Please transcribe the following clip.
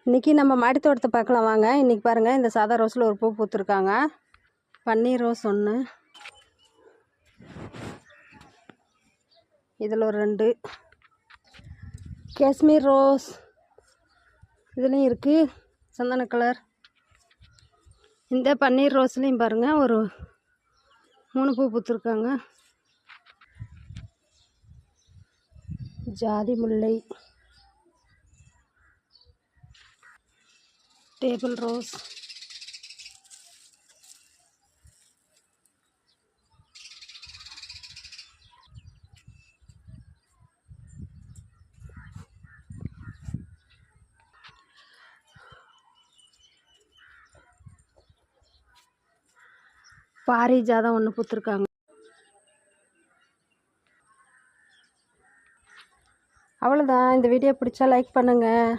இன்றைக்கி நம்ம மாடி தோட்டத்தை பார்க்கலாம் வாங்க. இன்றைக்கி பாருங்கள், இந்த சாதா ரோஸில் ஒரு பூ பூத்துருக்காங்க. பன்னீர் ரோஸ் ஒன்று, இதில் ஒரு 2 காஷ்மீர் ரோஸ், இதுலேயும் இருக்குது சந்தன கலர். இந்த பன்னீர் ரோஸ்லேயும் பாருங்கள் ஒரு 3 பூ பூத்துருக்காங்க. ஜாதி முல்லை, டேபிள் ரோஸ், பாரிஜாதம் ஒன்று பூத்துருக்காங்க. அவ்வளோதான். இந்த வீடியோ பிடிச்சா லைக் பண்ணுங்கள்.